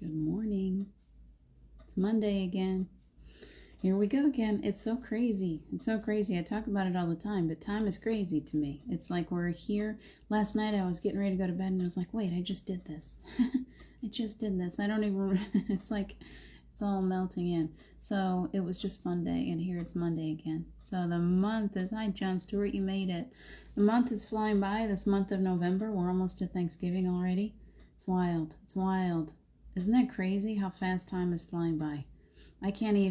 Good morning. It's Monday again. Here we go again. It's so crazy. It's so crazy. I talk about it all the time, but time is crazy to me. It's like we're here. Last night I was getting ready to go to bed and I was like, wait, I just did this. I just did this. I don't even, it's like, it's all melting in. So it was just Monday, and here it's Monday again. So the month is, hi John Stewart, you made it. The month is flying by, this month of November. We're almost to Thanksgiving already. It's wild. It's wild. Isn't that crazy how fast time is flying by? I can't,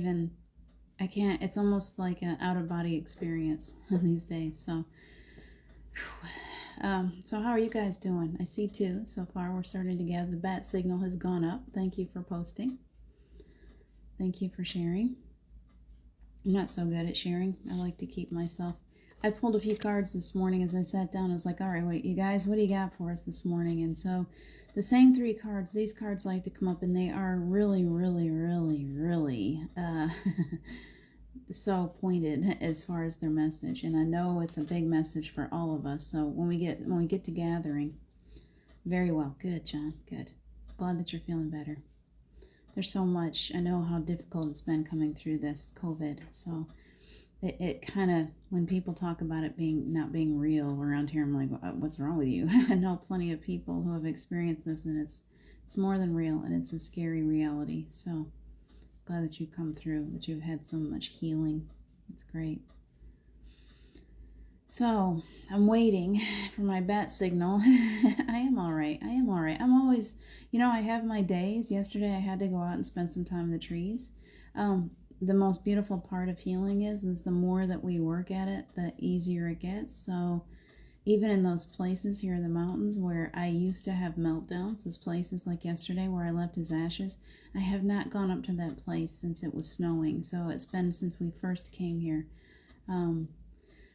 it's almost like an out-of-body experience these days. So how are you guys doing? I see two so far. We're starting to gather. The bat signal has gone up. Thank you for posting. Thank you for sharing. I'm not so good at sharing. I like to keep myself. I pulled a few cards this morning as I sat down. I was like, all right, what do you got for us this morning? And so the same three cards, these cards like to come up, and they are really, really, really, really so pointed as far as their message. And I know it's a big message for all of us. So when we get to gathering, very well. Good, John. Good. Glad that you're feeling better. There's so much. I know how difficult it's been coming through this COVID. So it kind of, when people talk about it not being real around here, I'm like, what's wrong with you? I know plenty of people who have experienced this, and it's more than real, and it's a scary reality. So glad that you've come through, that you've had so much healing. It's great. So I'm waiting for my bat signal. I am all right. I'm always, I have my days. Yesterday I had to go out and spend some time in the trees. The most beautiful part of healing is the more that we work at it, the easier it gets. So even in those places here in the mountains where I used to have meltdowns, those places like yesterday where I left his ashes, I have not gone up to that place since it was snowing. So it's been since we first came here.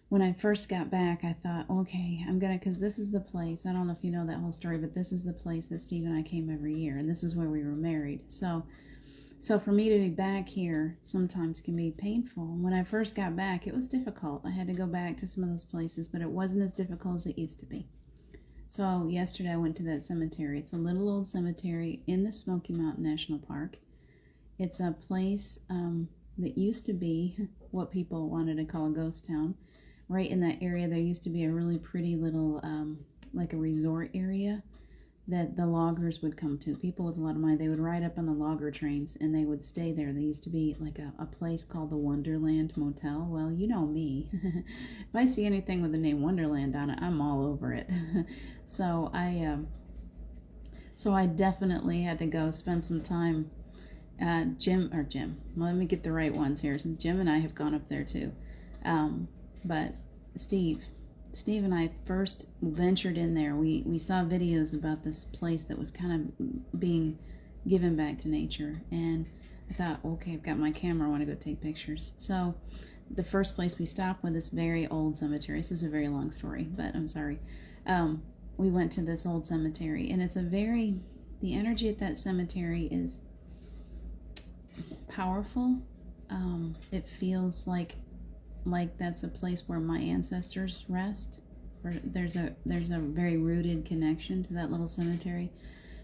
When I first got back, I thought, okay, because this is the place. I don't know if you know that whole story, but this is the place that Steve and I came every year, and this is where we were married. So for me to be back here sometimes can be painful. When I first got back, it was difficult. I had to go back to some of those places, but it wasn't as difficult as it used to be. So yesterday I went to that cemetery. It's a little old cemetery in the Smoky Mountain National Park. It's a place that used to be what people wanted to call a ghost town. Right in that area, there used to be a really pretty little, like a resort area that the loggers would come to. People with a lot of money, they would ride up on the logger trains and they would stay there. There used to be like a place called the Wonderland Motel. Well, you know me. If I see anything with the name Wonderland on it, I'm all over it. So I definitely had to go spend some time. Jim, well, let me get the right ones here. So Jim and I have gone up there too. But Steve and I first ventured in there. We saw videos about this place that was kind of being given back to nature. And I thought, okay, I've got my camera. I want to go take pictures. So the first place we stopped with this very old cemetery. This is a very long story, but I'm sorry. We went to this old cemetery, and the energy at that cemetery is powerful. It feels like that's a place where my ancestors rest. There's a very rooted connection to that little cemetery.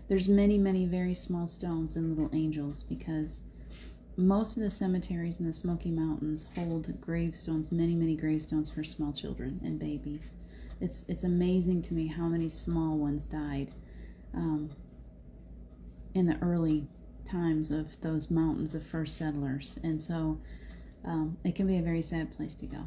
There's many, many very small stones and little angels, because most of the cemeteries in the Smoky Mountains hold gravestones, many, many gravestones for small children and babies. It's amazing to me how many small ones died in the early times of those mountains, the first settlers. And so it can be a very sad place to go.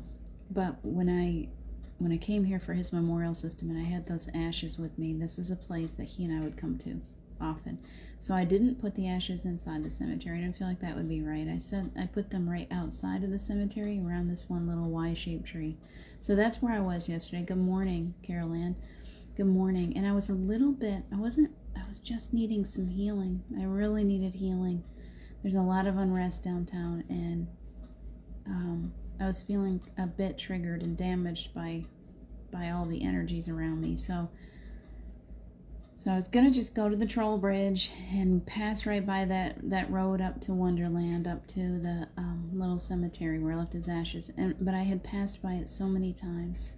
But when I came here for his memorial system and I had those ashes with me, this is a place that he and I would come to often. So I didn't put the ashes inside the cemetery. I didn't feel like that would be right. I put them right outside of the cemetery around this one little Y-shaped tree. So that's where I was yesterday. Good morning, Carol Ann. Good morning. And I was I was just needing some healing. I really needed healing. There's a lot of unrest downtown, and I was feeling a bit triggered and damaged by all the energies around me. So I was gonna just go to the Troll Bridge and pass right by that road up to Wonderland, up to the little cemetery where I left his ashes. But I had passed by it so many times.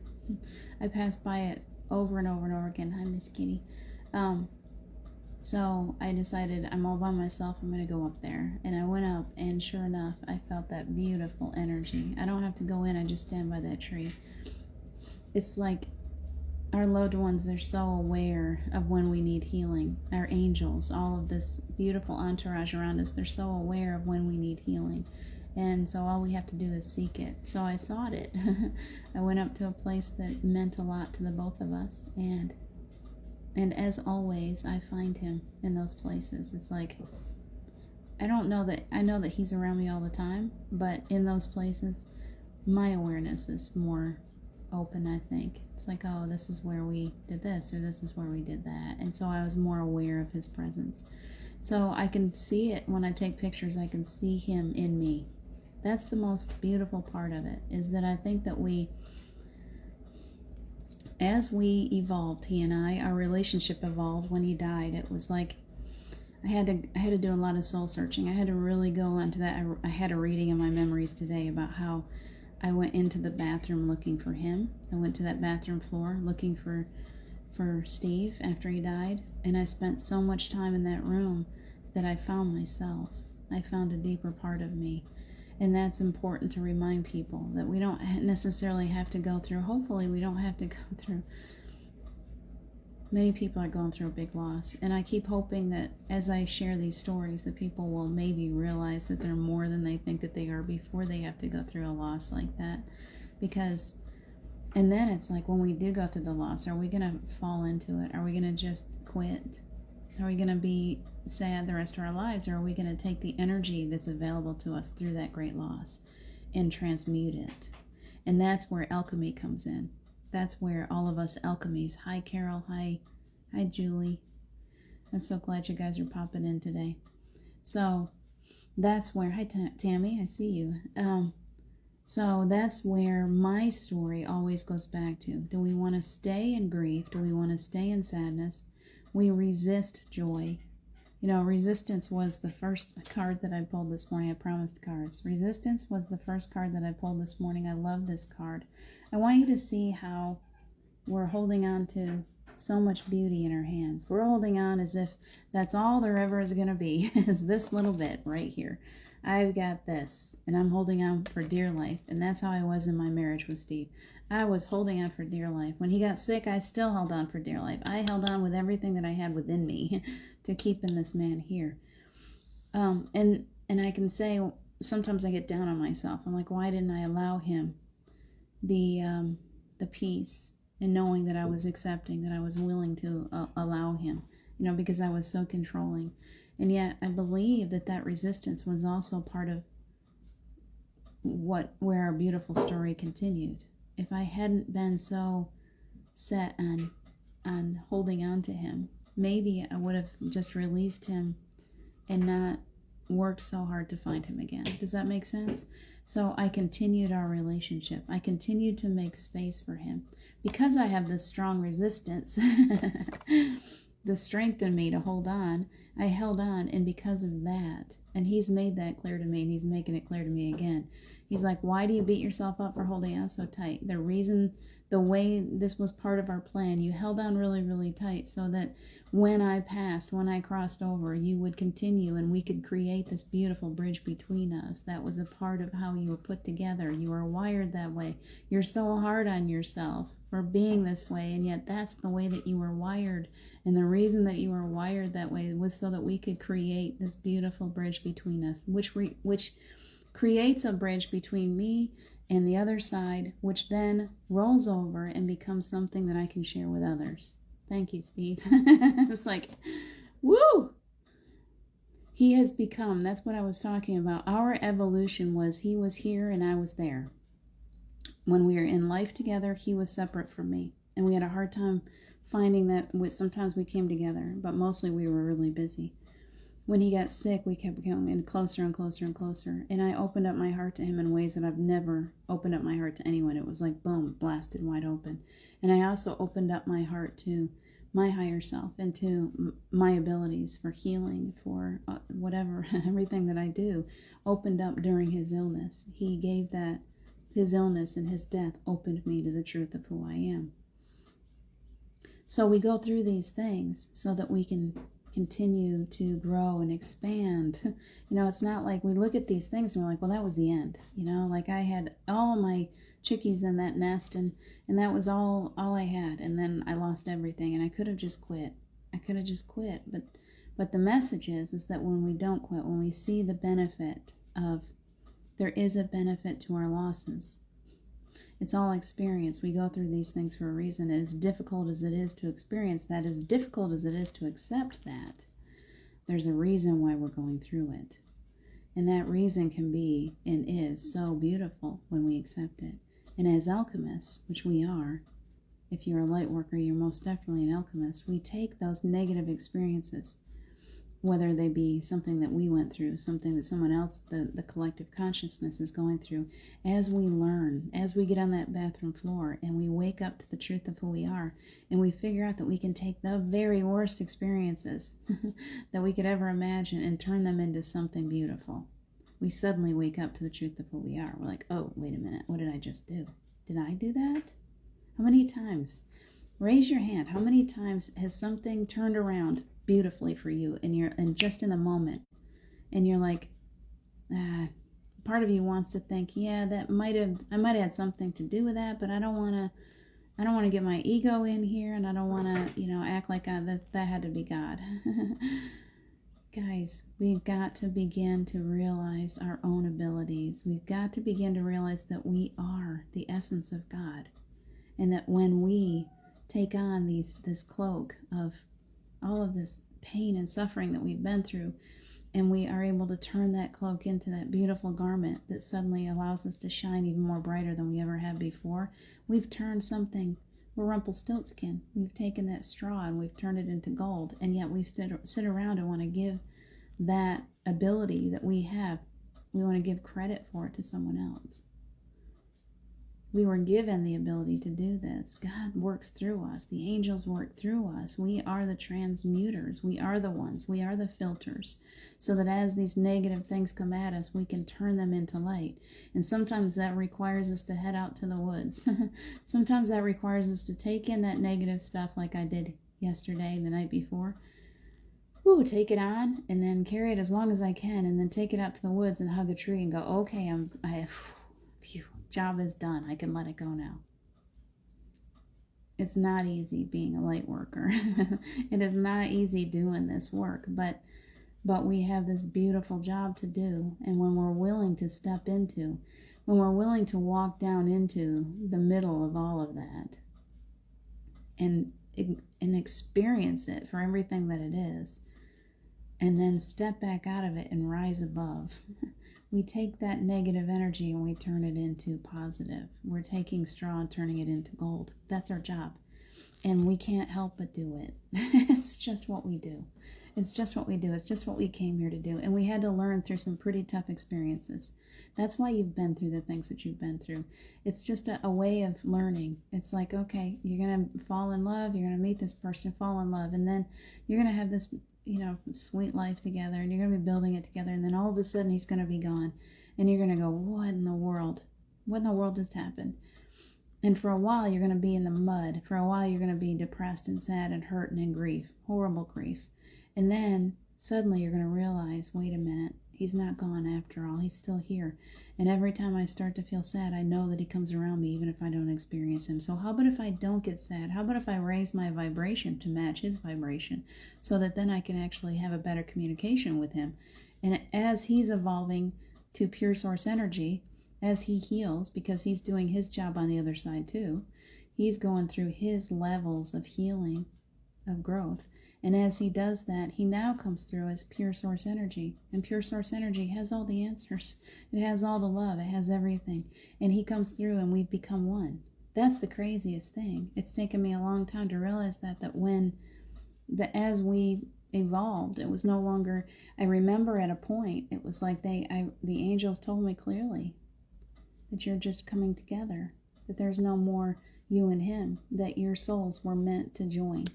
I passed by it over and over and over again. Hi, Miss Kitty. So I decided I'm all by myself. I'm going to go up there. And I went up, and sure enough, I felt that beautiful energy. I don't have to go in. I just stand by that tree. It's like our loved ones, they're so aware of when we need healing. Our angels, all of this beautiful entourage around us, they're so aware of when we need healing. And so all we have to do is seek it. So I sought it. I went up to a place that meant a lot to the both of us. And as always, I find him in those places. It's like, I know that he's around me all the time, but in those places, my awareness is more open, I think. It's like, oh, this is where we did this, or this is where we did that. And so I was more aware of his presence. So I can see it when I take pictures. I can see him in me. That's the most beautiful part of it, is that I think that as we evolved, he and I, our relationship evolved. When he died, it was like I had to do a lot of soul searching. I had to really go into that. I had a reading in my memories today about how I went into the bathroom looking for him. I went to that bathroom floor looking for Steve after he died, and I spent so much time in that room that I found myself. I found a deeper part of me. And that's important to remind people, that we don't necessarily have to go through, hopefully we don't have to go through, many people are going through a big loss. And I keep hoping that as I share these stories, that people will maybe realize that they're more than they think that they are before they have to go through a loss like that. Because, and then it's like, when we do go through the loss, are we going to fall into it? Are we going to just quit? Are we going to be sad the rest of our lives, or are we going to take the energy that's available to us through that great loss and transmute it? And that's where alchemy comes in. That's where all of us alchemies. Hi Carol, hi Julie. I'm so glad you guys are popping in today. So that's where, hi Tammy, I see you. So that's where my story always goes back to. Do we want to stay in grief? Do we want to stay in sadness? We resist joy. You know, resistance was the first card that I pulled this morning. I promised cards. Resistance was the first card that I pulled this morning. I love this card. I want you to see how we're holding on to so much beauty in our hands. We're holding on as if that's all there ever is going to be, is this little bit right here. I've got this, and I'm holding on for dear life. And that's how I was in my marriage with Steve. I was holding on for dear life. When he got sick, I still held on for dear life. I held on with everything that I had within me to keeping this man here. And I can say, sometimes I get down on myself. I'm like, why didn't I allow him the peace, and knowing that I was accepting, that I was willing to allow him, you know, because I was so controlling. And yet I believe that resistance was also part of where our beautiful story continued. If I hadn't been so set on holding on to him, maybe I would have just released him and not worked so hard to find him again. Does that make sense? So I continued our relationship. I continued to make space for him. Because I have this strong resistance, the strength in me to hold on, I held on. And because of that, and he's made that clear to me, and he's making it clear to me again. He's like, why do you beat yourself up for holding on so tight? The way this was part of our plan, you held on really, really tight so that when I passed, when I crossed over, you would continue and we could create this beautiful bridge between us. That was a part of how you were put together. You were wired that way. You're so hard on yourself for being this way, and yet that's the way that you were wired. And the reason that you were wired that way was so that we could create this beautiful bridge between us, which creates a bridge between me and the other side, which then rolls over and becomes something that I can share with others. Thank you, Steve. It's like, woo! He has become, that's what I was talking about. Our evolution was, he was here and I was there. When we were in life together, he was separate from me. And we had a hard time finding that. Sometimes we came together, but mostly we were really busy. When he got sick, we kept getting closer and closer and closer. And I opened up my heart to him in ways that I've never opened up my heart to anyone. It was like, boom, blasted wide open. And I also opened up my heart to my higher self and to my abilities for healing, for whatever, everything that I do, opened up during his illness. He gave that, his illness and his death opened me to the truth of who I am. So we go through these things so that we can continue to grow and expand. It's not like we look at these things and we're like, well, that was the end. Like I had all my chickies in that nest, and that was all I had, and then I lost everything, and I could have just quit. But the message is that when we don't quit, when we see the benefit of, there is a benefit to our losses. It's all experience. We go through these things for a reason. And as difficult as it is to experience that, as difficult as it is to accept that, there's a reason why we're going through it. And that reason can be and is so beautiful when we accept it. And as alchemists, which we are, if you're a light worker, you're most definitely an alchemist. We take those negative experiences, whether they be something that we went through, something that someone else, the collective consciousness is going through, as we learn, as we get on that bathroom floor and we wake up to the truth of who we are, and we figure out that we can take the very worst experiences that we could ever imagine and turn them into something beautiful. We suddenly wake up to the truth of who we are. We're like, oh, wait a minute, what did I just do? Did I do that? How many times? Raise your hand. How many times has something turned around beautifully for you, and just in the moment, and you're like, part of you wants to think, yeah, I might have had something to do with that, but I don't want to get my ego in here, and I don't want to act like that had to be God. Guys, we've got to begin to realize our own abilities. We've got to begin to realize that we are the essence of God, and that when we take on this cloak of all of this pain and suffering that we've been through, and we are able to turn that cloak into that beautiful garment that suddenly allows us to shine even more brighter than we ever have before, we've turned something. We're Rumpelstiltskin. We've taken that straw and we've turned it into gold, and yet we sit around and want to give that ability that we have, we want to give credit for it to someone else. We were given the ability to do this. God works through us. The angels work through us. We are the transmuters. We are the ones. We are the filters. So that as these negative things come at us, we can turn them into light. And sometimes that requires us to head out to the woods. Sometimes that requires us to take in that negative stuff like I did yesterday, the night before. Take it on and then carry it as long as I can, and then take it out to the woods and hug a tree and go, okay, job is done. I can let it go now. It's not easy being a light worker. It is not easy doing this work, but we have this beautiful job to do. And when we're willing to step into, when we're willing to walk down into the middle of all of that and experience it for everything that it is, and then step back out of it and rise above, we take that negative energy and we turn it into positive. We're taking straw and turning it into gold. That's our job. And we can't help but do it. It's just what we do. It's just what we do. It's just what we came here to do. And we had to learn through some pretty tough experiences. That's why you've been through the things that you've been through. It's just a way of learning. It's like, okay, you're going to fall in love. You're going to meet this person, fall in love. And then you're going to have this sweet life together, and you're going to be building it together, and then all of a sudden he's going to be gone, and you're going to go, what in the world just happened? And for a while you're going to be in the mud. For a while you're going to be depressed and sad and hurt and in grief, horrible grief. And then suddenly you're going to realize, wait a minute, he's not gone after all, he's still here. And every time I start to feel sad, I know that he comes around me even if I don't experience him. So how about if I don't get sad? How about if I raise my vibration to match his vibration, so that then I can actually have a better communication with him? And as he's evolving to pure source energy, as he heals, because he's doing his job on the other side too, he's going through his levels of healing, of growth. And as he does that, he now comes through as pure source energy. And pure source energy has all the answers. It has all the love. It has everything. And he comes through and we've become one. That's the craziest thing. It's taken me a long time to realize that as we evolved, it was no longer, I remember at a point, it was like the angels told me clearly that you're just coming together, that there's no more you and him, that your souls were meant to join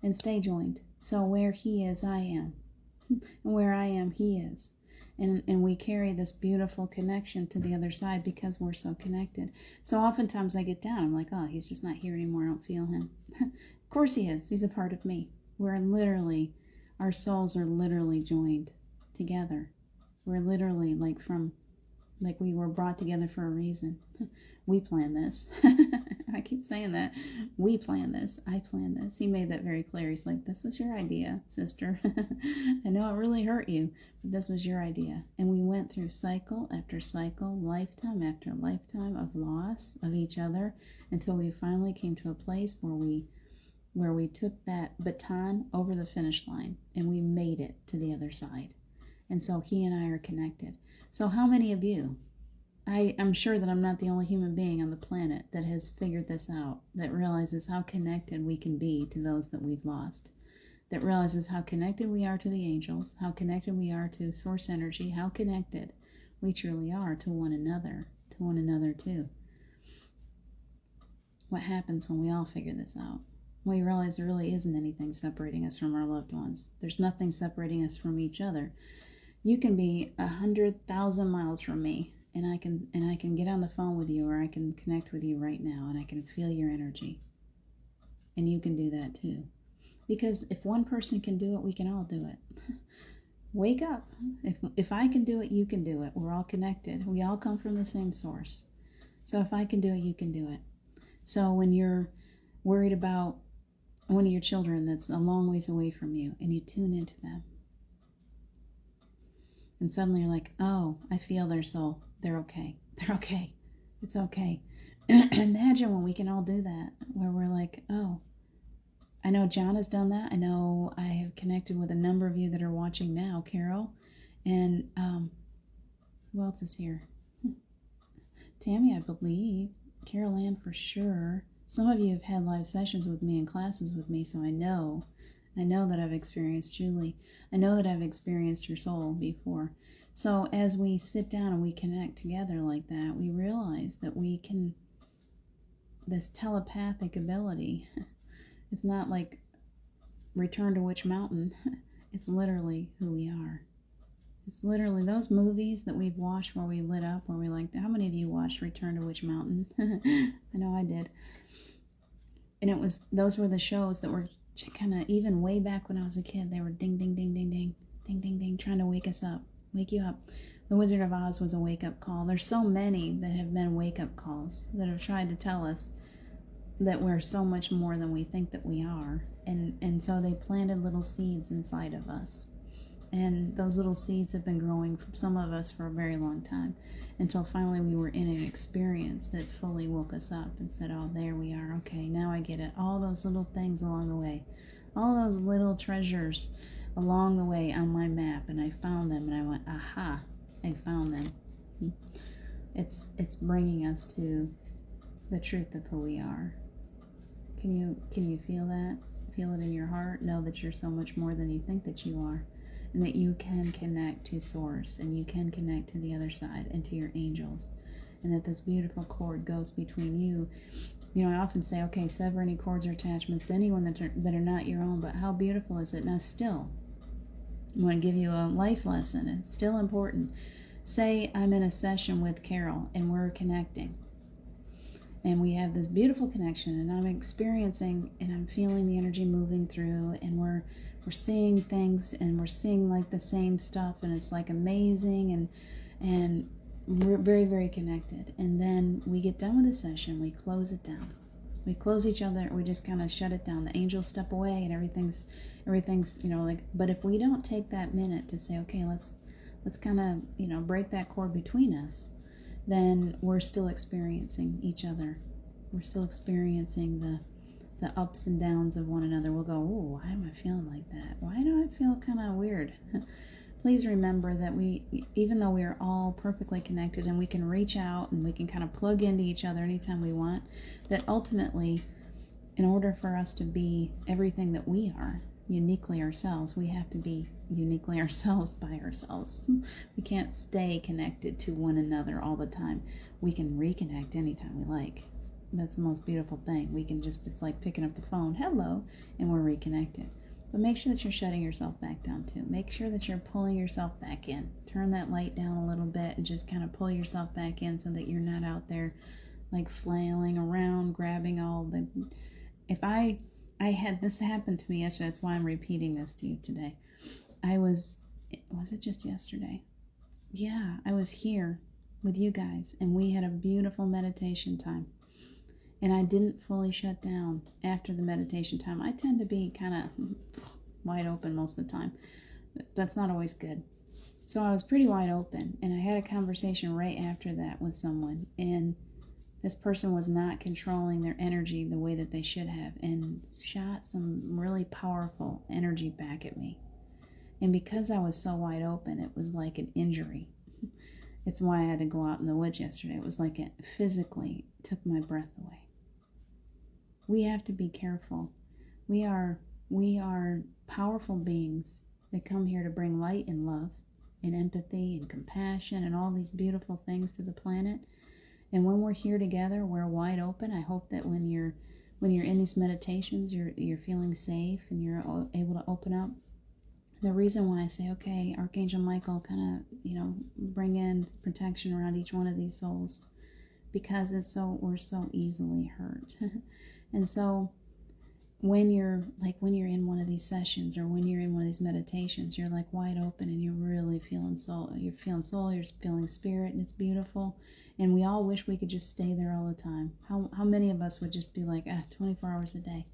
and stay joined. So where he is, I am. And where I am, he is. And we carry this beautiful connection to the other side because we're so connected. So oftentimes I get down, I'm like, oh, he's just not here anymore, I don't feel him. Of course he is. He's a part of me. We're literally Our souls are literally joined together. We're literally like we were brought together for a reason. We planned this. I keep saying that. We planned this. I planned this. He made that very clear. He's like, this was your idea, sister. I know it really hurt you, but this was your idea. And we went through cycle after cycle, lifetime after lifetime of loss of each other until we finally came to a place where we took that baton over the finish line and we made it to the other side. And so he and I are connected. So how many of you, I'm sure that I'm not the only human being on the planet that has figured this out, that realizes how connected we can be to those that we've lost, that realizes how connected we are to the angels, how connected we are to source energy, how connected we truly are to one another too. What happens when we all figure this out? We realize there really isn't anything separating us from our loved ones. There's nothing separating us from each other. You can be 100,000 miles from me, and I can get on the phone with you, or I can connect with you right now, and I can feel your energy. And you can do that too. Because if one person can do it, we can all do it. Wake up. If I can do it, you can do it. We're all connected. We all come from the same source. So if I can do it, you can do it. So when you're worried about one of your children that's a long ways away from you, and you tune into them, and suddenly you're like, oh, I feel their soul. They're okay. They're okay. It's okay. Imagine when we can all do that, where we're like, oh, I know John has done that. I know I have connected with a number of you that are watching now, Carol. And who else is here? Tammy, I believe. Carol Ann for sure. Some of you have had live sessions with me and classes with me, so I know that I've experienced Julie. I know that I've experienced your soul before. So as we sit down and we connect together like that, we realize that we can, this telepathic ability, it's not like Return to Witch Mountain. It's literally who we are. It's literally those movies that we've watched where we lit up, where we like, how many of you watched Return to Witch Mountain? I know I did. And those were the shows that were kind of, even way back when I was a kid, they were ding, ding, ding, ding, ding, ding, ding, ding, trying to wake us up, wake you up. The Wizard of Oz was a wake-up call. There's so many that have been wake-up calls that have tried to tell us that we're so much more than we think that we are. And so they planted little seeds inside of us. And those little seeds have been growing from some of us for a very long time, until finally we were in an experience that fully woke us up and said, oh, there we are. Okay, now I get it. All those little things along the way, all those little treasures along the way on my map, and I found them, and I went, aha, I found them. It's bringing us to the truth of who we are. Can you feel that? Feel it in your heart? Know that you're so much more than you think that you are. And that you can connect to Source, and you can connect to the other side and to your angels, and that this beautiful cord goes between you. You know, I often say, okay, sever any cords or attachments to anyone that are not your own, but how beautiful is it? Now still, I want to give you a life lesson. It's still important. Say I'm in a session with Carol, and we're connecting, and we have this beautiful connection, and I'm experiencing, and I'm feeling the energy moving through, and we're seeing things, and we're seeing like the same stuff, and it's like amazing, and we're very, very connected. And then we get done with the session, we close it down, we close each other, we just kind of shut it down. The angels step away, and everything's like, but if we don't take that minute to say, okay, let's kind of break that cord between us, then we're still experiencing each other. We're still experiencing the ups and downs of one another. We'll go, oh, why am I feeling like that? Why do I feel kind of weird? Please remember that even though we are all perfectly connected, and we can reach out and we can kind of plug into each other anytime we want, that ultimately, in order for us to be everything that we are, uniquely ourselves, we have to be uniquely ourselves by ourselves. We can't stay connected to one another all the time. We can reconnect anytime we like. That's the most beautiful thing. We can just, it's like picking up the phone, hello, and we're reconnected. But make sure that you're shutting yourself back down too. Make sure that you're pulling yourself back in. Turn that light down a little bit and just kind of pull yourself back in, so that you're not out there like flailing around, grabbing all the... If I had this happen to me yesterday, that's why I'm repeating this to you today. was it just yesterday? Yeah, I was here with you guys, and we had a beautiful meditation time. And I didn't fully shut down after the meditation time. I tend to be kind of wide open most of the time. That's not always good. So I was pretty wide open, and I had a conversation right after that with someone, and this person was not controlling their energy the way that they should have, and shot some really powerful energy back at me. And because I was so wide open, it was like an injury. It's why I had to go out in the woods yesterday. It was like it physically took my breath away. We have to be careful. We are powerful beings that come here to bring light and love and empathy and compassion and all these beautiful things to the planet. And when we're here together, we're wide open. I hope that when you're in these meditations, you're feeling safe and you're able to open up. The reason why I say, okay, Archangel Michael, kind of, bring in protection around each one of these souls, because we're so easily hurt. And so when you're in one of these sessions, or when you're in one of these meditations, you're like wide open and you're really feeling soul, you're feeling spirit, and it's beautiful. And we all wish we could just stay there all the time. How many of us would just be like, 24 hours a day,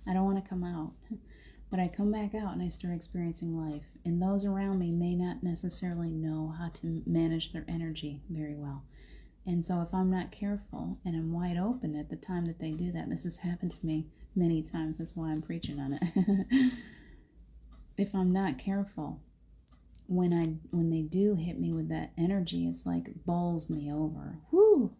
I don't want to come out. But I come back out and I start experiencing life. And those around me may not necessarily know how to manage their energy very well. And so if I'm not careful and I'm wide open at the time that they do that, this has happened to me many times, that's why I'm preaching on it. If I'm not careful, when they do hit me with that energy, it's like bowls me over. Whoo!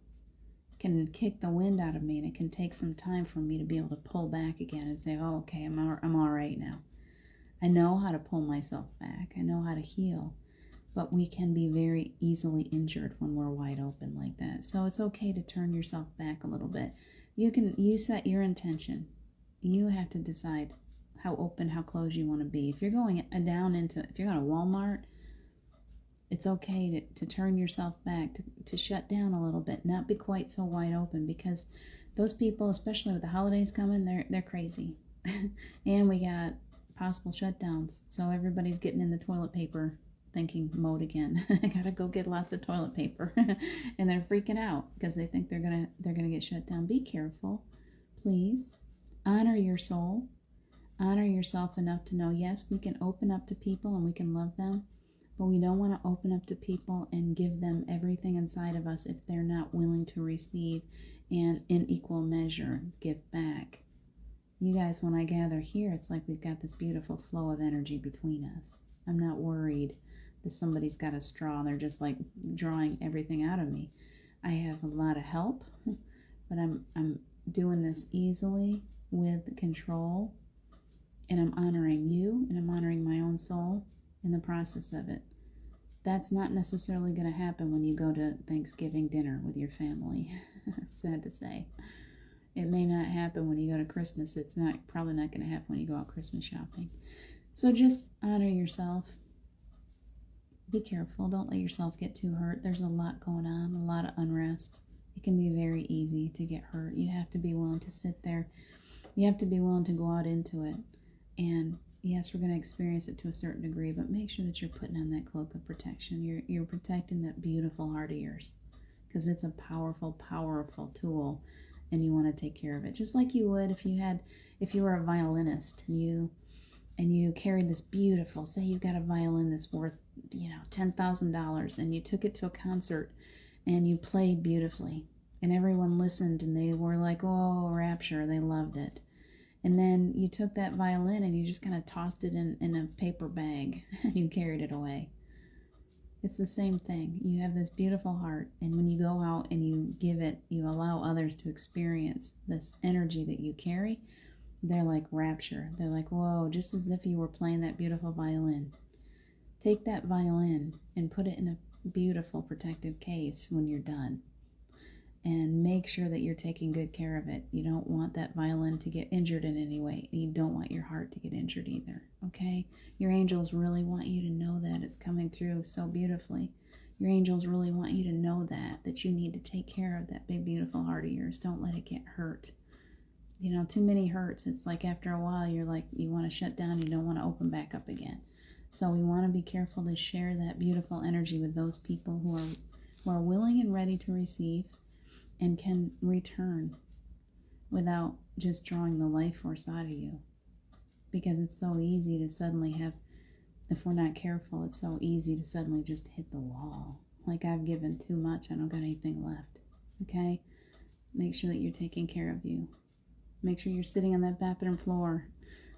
Can kick the wind out of me, and it can take some time for me to be able to pull back again and say, oh, okay, I'm all right now. I know how to pull myself back. I know how to heal. But we can be very easily injured when we're wide open like that. So it's okay to turn yourself back a little bit. You set your intention. You have to decide how open, how closed you want to be. If you're going if you're going to Walmart, it's okay to turn yourself back, to shut down a little bit, not be quite so wide open, because those people, especially with the holidays coming, they're crazy. And we got possible shutdowns, so everybody's getting in the toilet paper thinking mode again. I gotta go get lots of toilet paper. And they're freaking out because they think they're gonna get shut down. Be careful, please. Honor your soul. Honor yourself enough to know, yes, we can open up to people and we can love them, but we don't want to open up to people and give them everything inside of us if they're not willing to receive and in equal measure give back. You guys, when I gather here, it's like we've got this beautiful flow of energy between us. I'm not worried that somebody's got a straw and they're just like drawing everything out of me. I have a lot of help, but I'm doing this easily with control, and I'm honoring you, and I'm honoring my own soul in the process of it. That's not necessarily going to happen when you go to Thanksgiving dinner with your family. Sad to say. It may not happen when you go to Christmas. It's probably not going to happen when you go out Christmas shopping. So just honor yourself. Be careful. Don't let yourself get too hurt. There's a lot going on, a lot of unrest. It can be very easy to get hurt. You have to be willing to sit there. You have to be willing to go out into it. And yes, we're going to experience it to a certain degree, but make sure that you're putting on that cloak of protection. You're protecting that beautiful heart of yours, because it's a powerful, powerful tool, and you want to take care of it. Just like you would if you were a violinist and you carried this beautiful, say you've got a violin that's worth, $10,000, and you took it to a concert and you played beautifully and everyone listened and they were like, oh, rapture, they loved it. And then you took that violin and you just kind of tossed it in a paper bag and you carried it away. It's the same thing. You have this beautiful heart, and when you go out and you give it, you allow others to experience this energy that you carry. They're like rapture. They're like, whoa, just as if you were playing that beautiful violin. Take that violin and put it in a beautiful protective case when you're done. And make sure that you're taking good care of it. You don't want that violin to get injured in any way. You don't want your heart to get injured either, okay? Your angels really want you to know that. It's coming through so beautifully. Your angels really want you to know that you need to take care of that big, beautiful heart of yours. Don't let it get hurt. Too many hurts. It's like after a while, you're like, you want to shut down. You don't want to open back up again. So we want to be careful to share that beautiful energy with those people who are willing and ready to receive and can return without just drawing the life force out of you. Because it's so easy to suddenly have, if we're not careful, it's so easy to suddenly just hit the wall. Like, I've given too much, I don't got anything left. Okay? Make sure that you're taking care of you. Make sure you're sitting on that bathroom floor.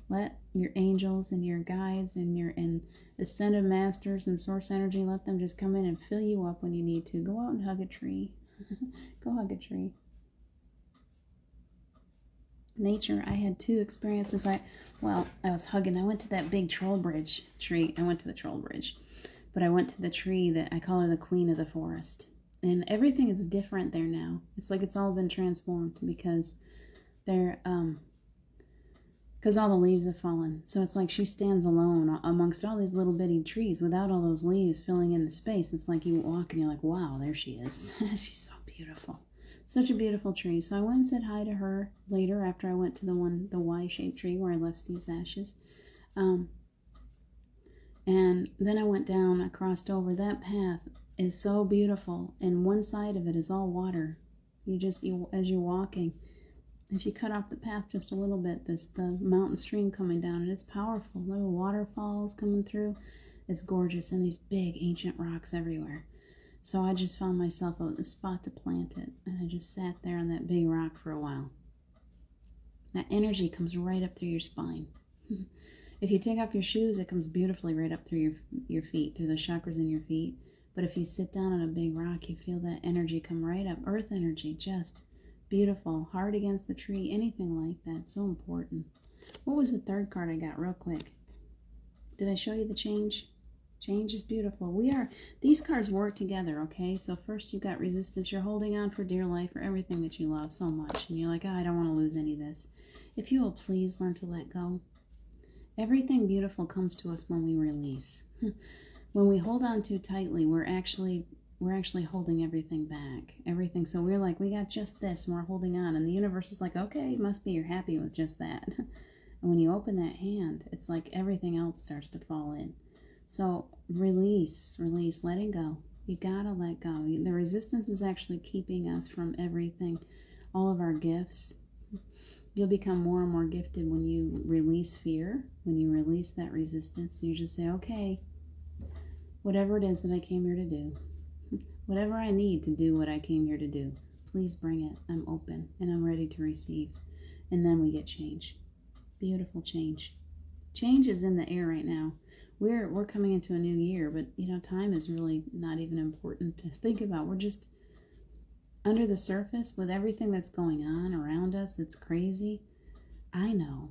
Let your angels and your guides and ascended masters and source energy, let them just come in and fill you up when you need to. Go out and hug a tree. Go hug a tree. Nature, I had 2 experiences. I was hugging. I went to that big troll bridge tree. I went to the troll bridge. But I went to the tree that I call her the queen of the forest. And everything is different there now. It's like it's all been transformed because because all the leaves have fallen. So it's like she stands alone amongst all these little bitty trees without all those leaves filling in the space. It's like you walk and you're like, wow, there she is. She's so beautiful. Such a beautiful tree. So I went and said hi to her later after I went to the Y-shaped tree where I left Steve's ashes. And then I went down, I crossed over. That path is so beautiful, and one side of it is all water. As you're walking, if you cut off the path just a little bit, there's the mountain stream coming down, and it's powerful. Little waterfalls coming through. It's gorgeous, and these big ancient rocks everywhere. So I just found myself a spot to plant it, and I just sat there on that big rock for a while. That energy comes right up through your spine. If you take off your shoes, it comes beautifully right up through your feet, through the chakras in your feet. But if you sit down on a big rock, you feel that energy come right up. Earth energy, just beautiful. Hard against the tree, anything like that. So important. What was the 3rd card I got real quick? Did I show you the change? Change is beautiful. These cards work together, okay? So first you got resistance. You're holding on for dear life for everything that you love so much. And you're like, I don't want to lose any of this. If you will please learn to let go. Everything beautiful comes to us when we release. When we hold on too tightly, we're actually holding everything back. Everything. So we're like, we got just this, and we're holding on. And the universe is like, okay, it must be you're happy with just that. And when you open that hand, it's like everything else starts to fall in. So release, letting go. You gotta let go. The resistance is actually keeping us from everything, all of our gifts. You'll become more and more gifted when you release fear, when you release that resistance. You just say, okay, whatever it is that I came here to do, whatever I need to do what I came here to do, please bring it. I'm open and I'm ready to receive. And then we get change. Beautiful change. Change is in the air right now. We're coming into a new year, but time is really not even important to think about. We're just under the surface with everything that's going on around us. It's crazy. I know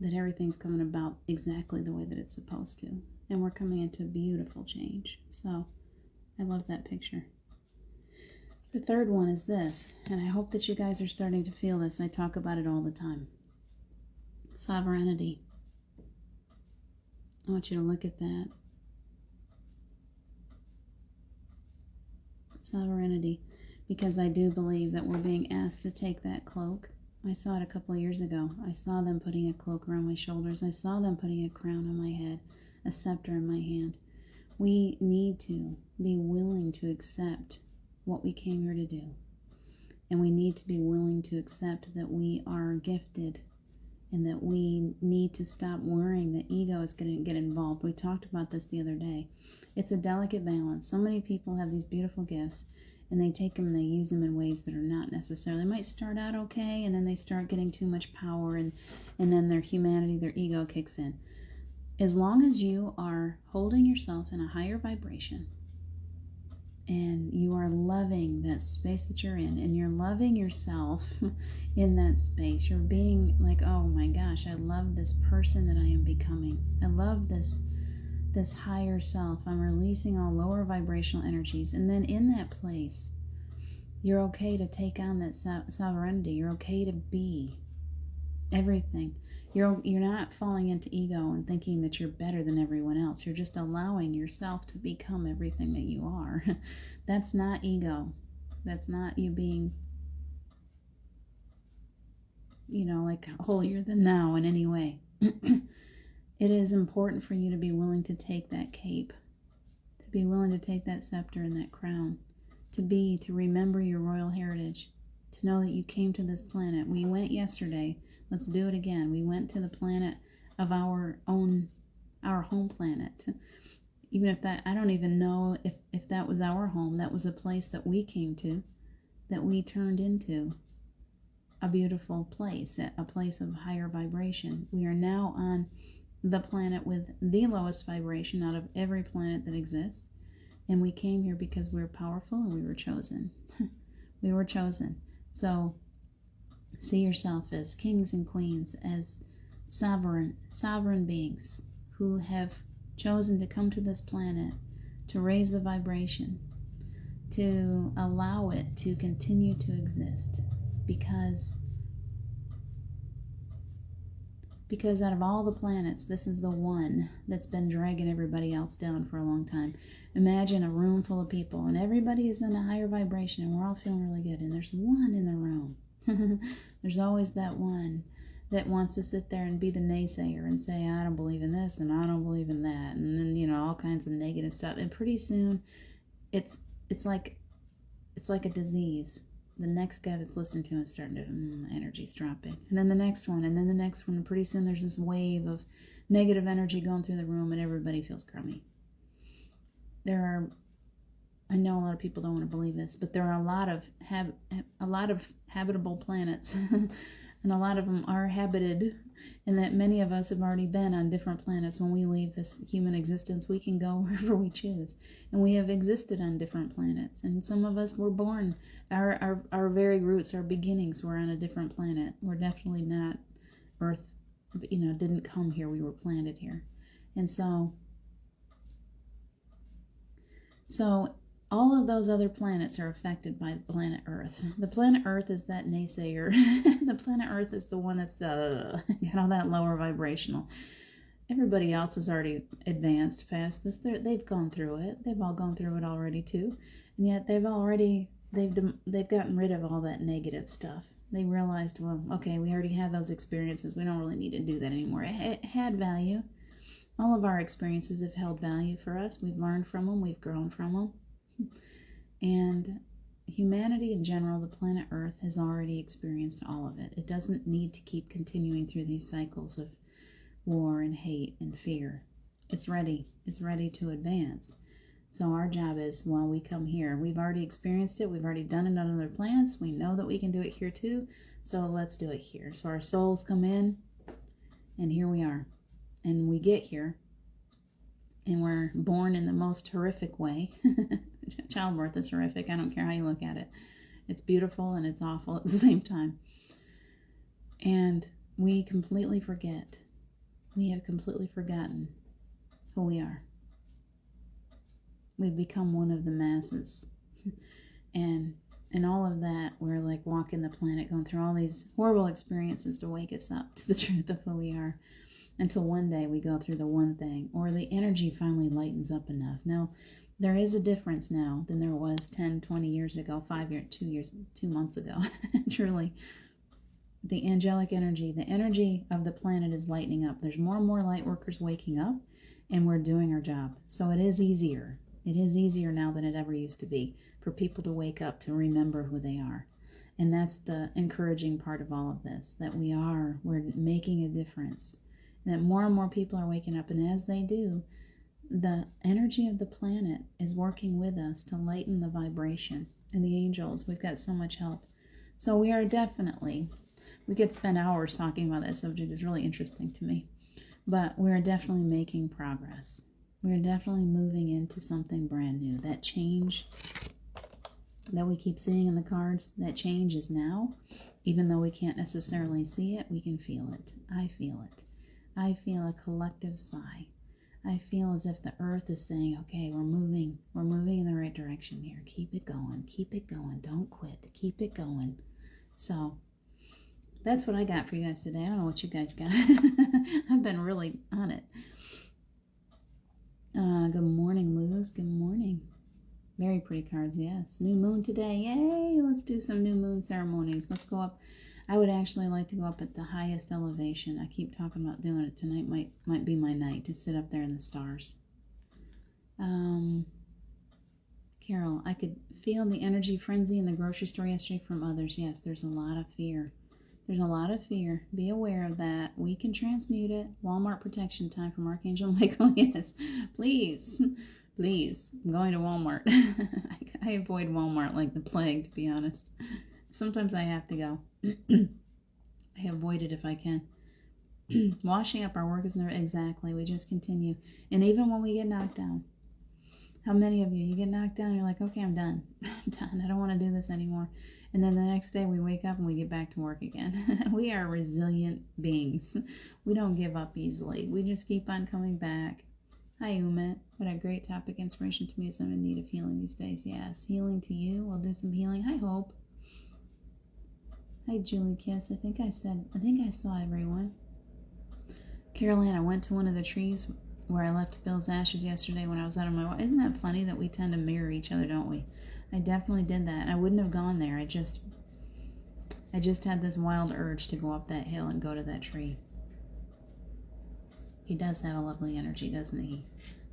that everything's coming about exactly the way that it's supposed to. And we're coming into beautiful change. So I love that picture. The 3rd one is this, and I hope that you guys are starting to feel this. I talk about it all the time. Sovereignty. I want you to look at that. Sovereignty. Because I do believe that we're being asked to take that cloak. I saw it a couple of years ago. I saw them putting a cloak around my shoulders. I saw them putting a crown on my head, a scepter in my hand. We need to be willing to accept what we came here to do. And we need to be willing to accept that we are gifted and that we need to stop worrying that ego is going to get involved. We talked about this the other day. It's a delicate balance. So many people have these beautiful gifts, and they take them and they use them in ways that are not necessarily. They might start out okay, and then they start getting too much power, and then their humanity, their ego kicks in. As long as you are holding yourself in a higher vibration, and you are loving that space that you're in, and you're loving yourself in that space, you're being like, oh my gosh, I love this person that I am becoming. I love this higher self. I'm releasing all lower vibrational energies. And then in that place, you're okay to take on that sovereignty. You're okay to be everything. You're not falling into ego and thinking that you're better than everyone else. You're just allowing yourself to become everything that you are. That's not ego. That's not you being, like holier than thou in any way. It is important for you to be willing to take that cape, to be willing to take that scepter and that crown, to remember your royal heritage, to know that you came to this planet. We went yesterday. Let's do it again. We went to the planet of our home planet. Even if that, I don't even know if that was our home. That was a place that we came to, that we turned into a beautiful place, a place of higher vibration. We are now on the planet with the lowest vibration out of every planet that exists. And we came here because we were powerful and we were chosen. We were chosen. So see yourself as kings and queens, as sovereign beings who have chosen to come to this planet to raise the vibration, to allow it to continue to exist, because out of all the planets, this is the one that's been dragging everybody else down for a long time. Imagine a room full of people and everybody is in a higher vibration and we're all feeling really good, and there's one in the room. There's always that one that wants to sit there and be the naysayer and say, I don't believe in this and I don't believe in that, and then, all kinds of negative stuff. And pretty soon it's like a disease. The next guy that's listening to is starting to, energy's dropping. And then the next one, and then the next one. And pretty soon there's this wave of negative energy going through the room and everybody feels crummy. I know a lot of people don't want to believe this, but there are a lot of habitable planets. And a lot of them are habited, and that many of us have already been on different planets. When we leave this human existence, we can go wherever we choose. And we have existed on different planets. And some of us were born, our very roots, our beginnings were on a different planet. We're definitely not Earth, didn't come here. We were planted here. And so all of those other planets are affected by the planet Earth. The planet Earth is that naysayer. The planet Earth is the one that's got all that lower vibrational. Everybody else has already advanced past this. They've gone through it. They've all gone through it already too. And yet they've gotten rid of all that negative stuff. They realized, well, okay, we already had those experiences. We don't really need to do that anymore. It had value. All of our experiences have held value for us. We've learned from them. We've grown from them. And humanity in general, the planet Earth, has already experienced all of it. It doesn't need to keep continuing through these cycles of war and hate and fear. It's ready. It's ready to advance. So our job is, while we come here, we've already experienced it. We've already done it on other planets. We know that we can do it here too. So let's do it here. So our souls come in, and here we are. And we get here, and we're born in the most horrific way. Childbirth is horrific. I don't care how you look at it. It's beautiful and it's awful at the same time. And we completely forget. We have completely forgotten who we are. We've become one of the masses. And all of that, we're like walking the planet, going through all these horrible experiences to wake us up to the truth of who we are. Until one day we go through the one thing, or the energy finally lightens up enough. Now, there is a difference now than there was 10, 20 years ago, 2 months ago. Truly, the angelic energy, the energy of the planet is lightening up. There's more and more light workers waking up, and we're doing our job. So it is easier. It is easier now than it ever used to be for people to wake up, to remember who they are. And that's the encouraging part of all of this, that we're making a difference. That more and more people are waking up, and as they do, the energy of the planet is working with us to lighten the vibration. And the angels, we've got so much help. So we could spend hours talking about that subject. It's really interesting to me. But we're definitely making progress. We're definitely moving into something brand new. That change that we keep seeing in the cards, that change is now. Even though we can't necessarily see it, we can feel it. I feel it. I feel a collective sigh. I feel as if the earth is saying, okay, we're moving in the right direction here. Keep it going, don't quit, keep it going. So that's what I got for you guys today. I don't know what you guys got. I've been really on it. Good morning, Luz. Good morning. Very pretty cards, yes. New moon today. Yay! Let's do some new moon ceremonies. Let's go up. I would actually like to go up at the highest elevation. I keep talking about doing it. Tonight might be my night to sit up there in the stars. Carol, I could feel the energy frenzy in the grocery store yesterday from others. Yes, there's a lot of fear. There's a lot of fear. Be aware of that. We can transmute it. Walmart protection time from Archangel Michael. Yes, please. Please. I'm going to Walmart. I avoid Walmart like the plague, to be honest. Sometimes I have to go. I avoid it if I can. Washing up our work is never exactly. We just continue. And even when we get knocked down, how many of you get knocked down and you're like, okay, I'm done. I'm done. I don't want to do this anymore. And then the next day we wake up and we get back to work again. We are resilient beings. We don't give up easily. We just keep on coming back. Hi, Umit. What a great topic. Inspiration to me is I'm in need of healing these days. Yes, healing to you. We'll do some healing. Hi, Hope. Hi, Julie Kiss. I think I saw everyone. Caroline, I went to one of the trees where I left Bill's ashes yesterday when I was out of my walk. Isn't that funny that we tend to mirror each other, don't we? I definitely did that. I wouldn't have gone there. I just had this wild urge to go up that hill and go to that tree. He does have a lovely energy, doesn't he?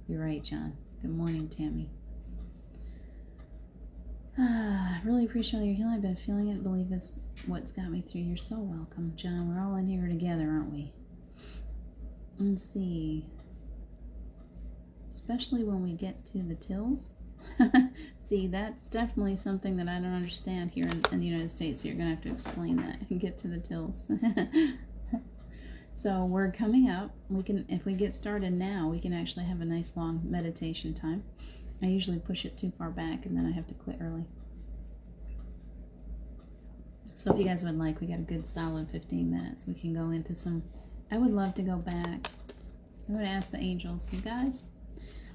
You're right, John. Good morning, Tammy. I really appreciate your healing. I've been feeling it. I believe it's what's got me through. You're so welcome, John. We're all in here together, aren't we? Let's see. Especially when we get to the tills. See, that's definitely something that I don't understand here in the United States. So you're going to have to explain that and get to the tills. So we're coming up. We can, if we get started now, we can actually have a nice long meditation time. I usually push it too far back and then I have to quit early. So if you guys would like, we got a good solid 15 minutes. We can go into some, I would love to go back. I would ask the angels, you guys,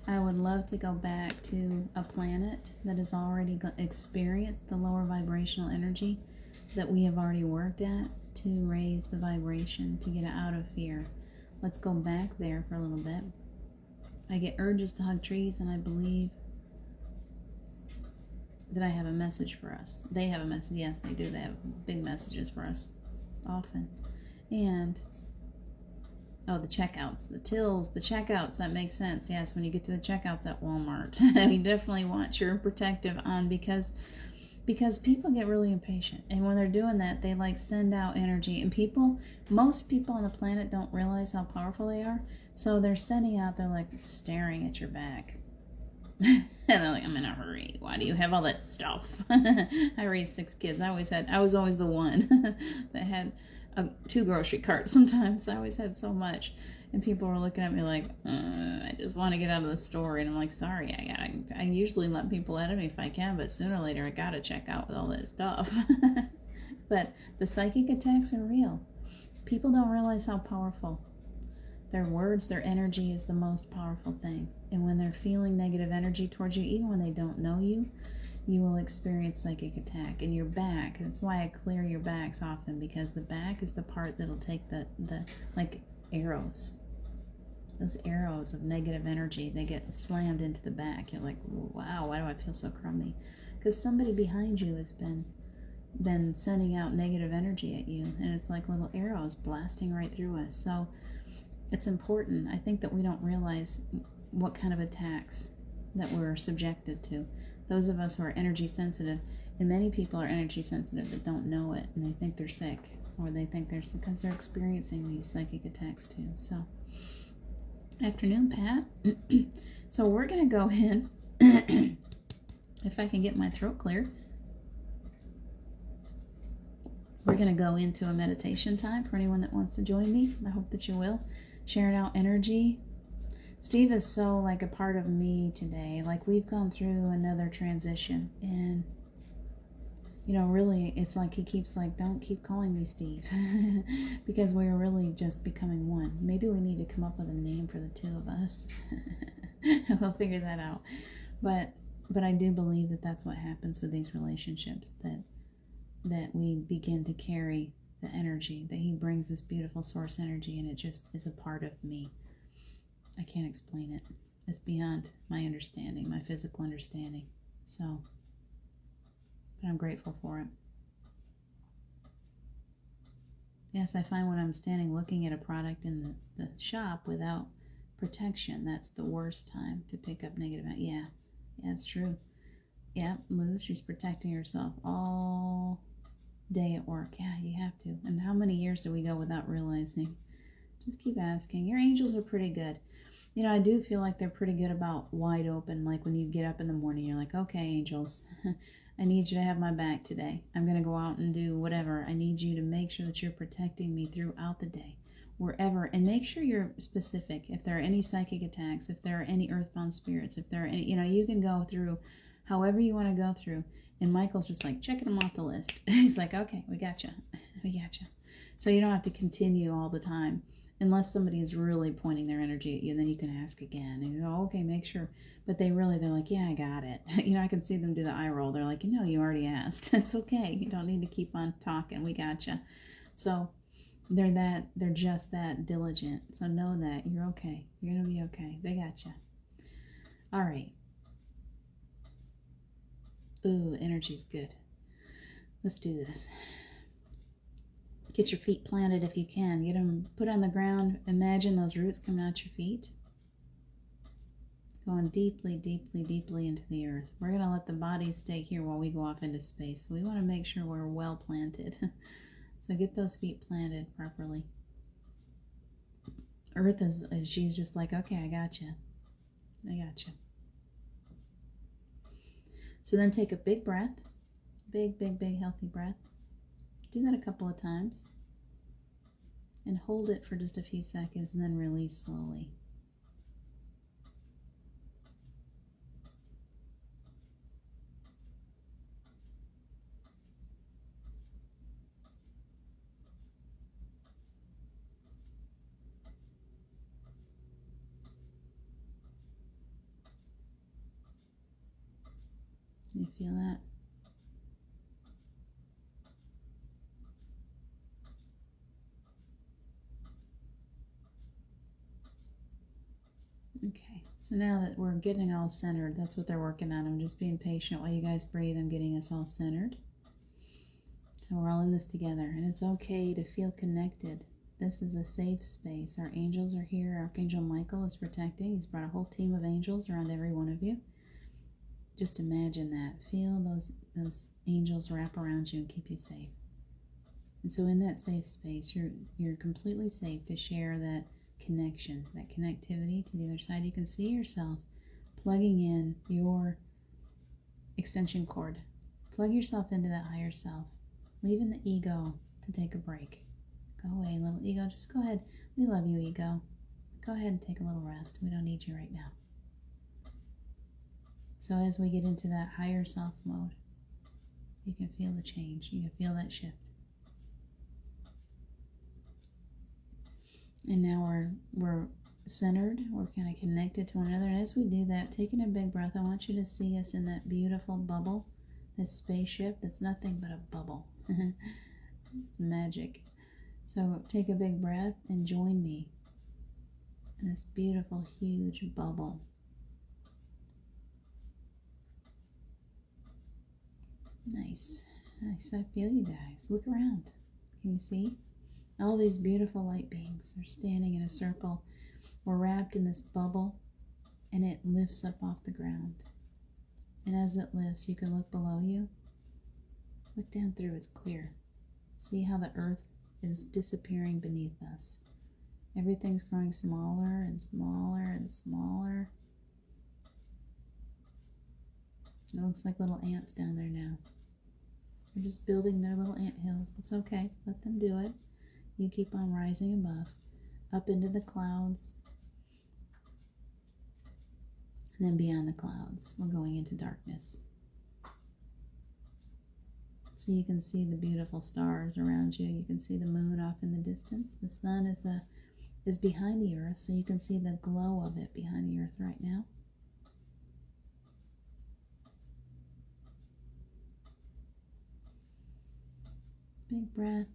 I would love to go back to a planet that has already experienced the lower vibrational energy that we have already worked at to raise the vibration, to get out of fear. Let's go back there for a little bit. I get urges to hug trees, and I believe that I have a message for us. They have a message. Yes, they do. They have big messages for us often. And oh, the checkouts, the tills, the checkouts, that makes sense. Yes, when you get to the checkouts at Walmart, you definitely want your protective on because people get really impatient. And when they're doing that, they like send out energy. And most people on the planet don't realize how powerful they are. So they're sending out, they're like staring at your back. And they're like, I'm in a hurry. Why do you have all that stuff? I raised 6 kids. I was always the one that had 2 grocery carts sometimes. I always had so much. And people were looking at me like, I just want to get out of the store. And I'm like, sorry, I usually let people ahead of me if I can, but sooner or later I gotta check out with all that stuff. But the psychic attacks are real. People don't realize how powerful. Their words, their energy is the most powerful thing. And when they're feeling negative energy towards you, even when they don't know you, you will experience psychic attack. And your back, that's why I clear your backs often, because the back is the part that'll take the like arrows. Those arrows of negative energy, they get slammed into the back. You're like, wow, why do I feel so crummy? Because somebody behind you has been sending out negative energy at you, and it's like little arrows blasting right through us. So it's important. I think that we don't realize what kind of attacks that we're subjected to. Those of us who are energy sensitive, and many people are energy sensitive that don't know it, and they think they're sick, or they think they're sick because they're experiencing these psychic attacks too. So, afternoon, Pat. So we're going to go in, if I can get my throat clear, we're going to go into a meditation time for anyone that wants to join me. I hope that you will. Sharing out energy. Steve is so like a part of me today. Like we've gone through another transition, and you know, really it's like he keeps like, don't keep calling me Steve. Because we're really just becoming one. Maybe we need to come up with a name for the two of us. We'll figure that out. But I do believe that that's what happens with these relationships, that we begin to carry the energy, that he brings this beautiful source energy, and it just is a part of me. I can't explain it. It's beyond my understanding, my physical understanding. So, but I'm grateful for it. Yes, I find when I'm standing looking at a product in the shop without protection, that's the worst time to pick up negative. Yeah, it's true. Yeah, Luz, she's protecting herself all day at work. Yeah, you have to. And how many years do we go without realizing? Just keep asking. Your angels are pretty good. You know, I do feel like they're pretty good about wide open. Like when you get up in the morning, you're like, okay, angels, I need you to have my back today. I'm going to go out and do whatever. I need you to make sure that you're protecting me throughout the day, wherever. And make sure you're specific. If there are any psychic attacks, if there are any earthbound spirits, if there are any, you can go through however you want to go through. And Michael's just like checking them off the list. He's like, okay, we got you. We got you. So you don't have to continue all the time. Unless somebody is really pointing their energy at you, then you can ask again. And you go, okay, make sure. But they're like, yeah, I got it. I can see them do the eye roll. They're like, no, you already asked. It's okay. You don't need to keep on talking. We gotcha. So they're just that diligent. So know that you're okay. You're going to be okay. They gotcha. All right. Ooh, energy's good. Let's do this. Get your feet planted if you can. Get them put on the ground. Imagine those roots coming out your feet. Going deeply, deeply, deeply into the earth. We're going to let the body stay here while we go off into space. So we want to make sure we're well planted. So get those feet planted properly. Earth she's just like, okay, I got you. I got you. So then take a big breath. Big, big, big, healthy breath. Do that a couple of times. And hold it for just a few seconds and then release slowly. You feel that? Okay, so now that we're getting all centered, that's what they're working on. I'm just being patient while you guys breathe. I'm getting us all centered. So we're all in this together, and it's okay to feel connected. This is a safe space. Our angels are here. Archangel Michael is protecting. He's brought a whole team of angels around every one of you. Just imagine that. Feel those angels wrap around you and keep you safe. And so in that safe space, you're completely safe to share that connection, that connectivity to the other side. You can see yourself plugging in your extension cord. Plug yourself into that higher self, leaving the ego to take a break. Go away, little ego. Just go ahead. We love you, ego. Go ahead and take a little rest. We don't need you right now. So as we get into that higher self mode, you can feel the change. You can feel that shift. And now we're centered. We're kind of connected to one another. And as we do that, taking a big breath, I want you to see us in that beautiful bubble, this spaceship that's nothing but a bubble. It's magic. So take a big breath and join me in this beautiful, huge bubble. Nice. Nice. I feel you guys. Look around. Can you see? All these beautiful light beings are standing in a circle. We're wrapped in this bubble, and it lifts up off the ground. And as it lifts, you can look below you. Look down through. It's clear. See how the earth is disappearing beneath us. Everything's growing smaller and smaller and smaller. It looks like little ants down there now. They're just building their little ant hills. It's okay. Let them do it. You keep on rising above, up into the clouds, and then beyond the clouds, we're going into darkness. So you can see the beautiful stars around you. You can see the moon off in the distance. The sun is behind the earth, so you can see the glow of it behind the earth right now. Big breath.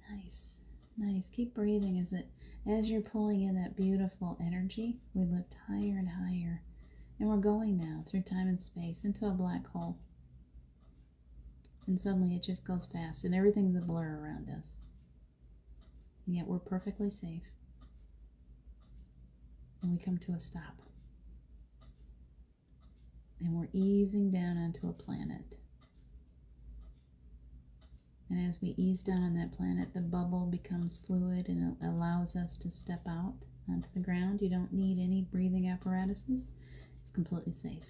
Nice. Nice. Keep breathing as you're pulling in that beautiful energy. We lift higher and higher. And we're going now through time and space into a black hole. And suddenly it just goes fast and everything's a blur around us. and yet we're perfectly safe. And we come to a stop. And we're easing down onto a planet. And as we ease down on that planet, the bubble becomes fluid and it allows us to step out onto the ground. You don't need any breathing apparatuses. It's completely safe.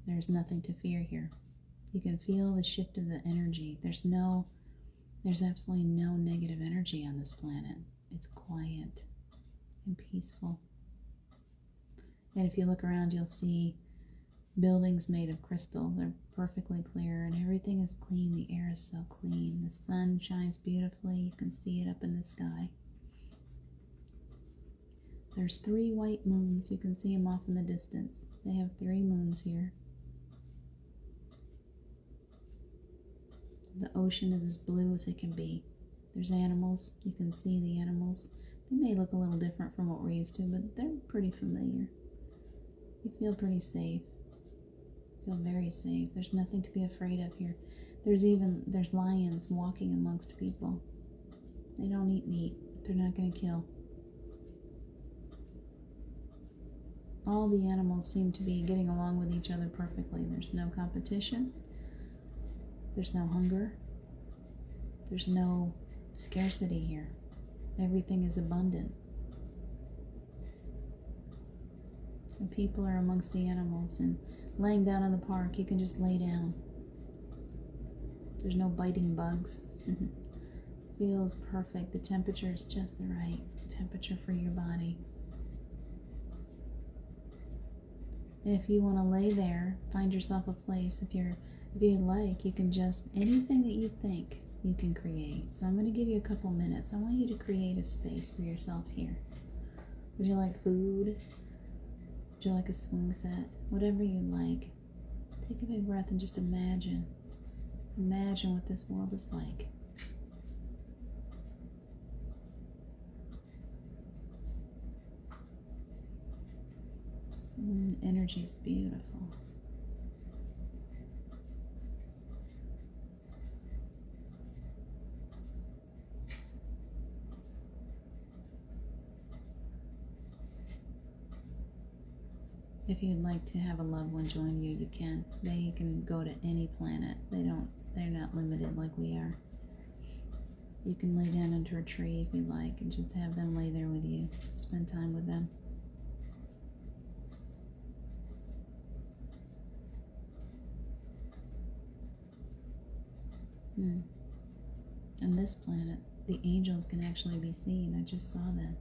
There's nothing to fear here. You can feel the shift of the energy. There's absolutely no negative energy on this planet. It's quiet and peaceful. And if you look around, you'll see buildings made of crystal. They're perfectly clear and everything is clean. The air is so clean. The sun shines beautifully. You can see it up in the sky. There's 3 white moons. You can see them off in the distance. They have 3 moons here. The ocean is as blue as it can be. There's animals. You can see the animals. They may look a little different from what we're used to, but they're pretty familiar. You feel pretty safe. You feel very safe. There's nothing to be afraid of here. There's lions walking amongst people. They don't eat meat. They're not going to kill. All the animals seem to be getting along with each other perfectly. There's no competition. There's no hunger. There's no scarcity here. Everything is abundant. And people are amongst the animals, and laying down in the park, you can just lay down. There's no biting bugs. Feels perfect. The temperature is just the right temperature for your body. And if you want to lay there, find yourself a place. If you like, you can just, anything that you think, you can create. So I'm going to give you a couple minutes. I want you to create a space for yourself here. Would you like food? Would you like a swing set? Whatever you like. Take a big breath and just imagine. Imagine what this world is like. Energy is beautiful. If you'd like to have a loved one join you, you can. They can go to any planet. They're not limited like we are. You can lay down under a tree if you like and just have them lay there with you. Spend time with them. On this planet, the angels can actually be seen. I just saw them.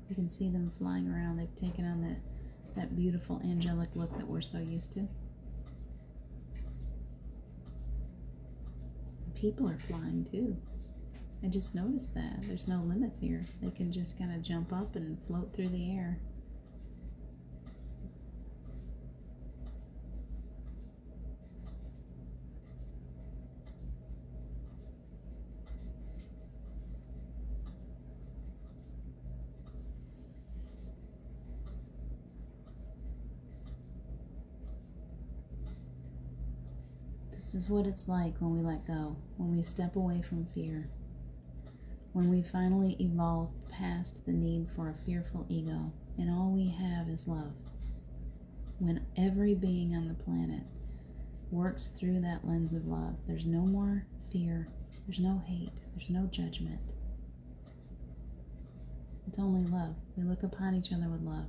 You can see them flying around. They've taken on that beautiful angelic look that we're so used to. People are flying too. I just noticed that. There's no limits here. They can just kind of jump up and float through the air. This is what it's like when we let go, when we step away from fear, when we finally evolve past the need for a fearful ego, and all we have is love. When every being on the planet works through that lens of love, there's no more fear, there's no hate, there's no judgment. It's only love. We look upon each other with love.